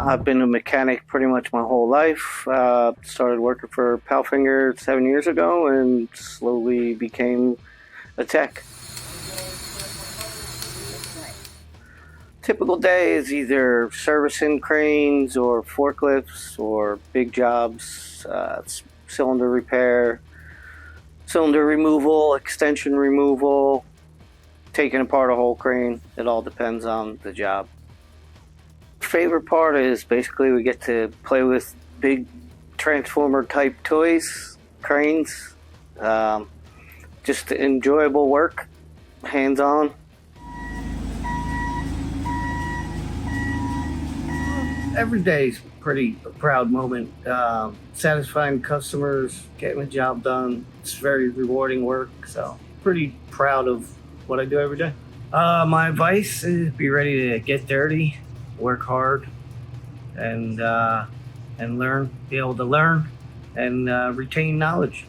I've been a mechanic pretty much my whole life. Started working for Palfinger 7 years ago and slowly became a tech. Typical day is either servicing cranes or forklifts or big jobs, cylinder repair, cylinder removal, extension removal, taking apart a whole crane. It all depends on the job. Favorite part is basically we get to play with big transformer type toys, cranes, just enjoyable work, hands on. Every day's pretty proud moment. Satisfying customers, getting the job done. It's very rewarding work, so pretty proud of what I do every day. My advice is be ready to get dirty, work hard, and learn, be able to learn and retain knowledge.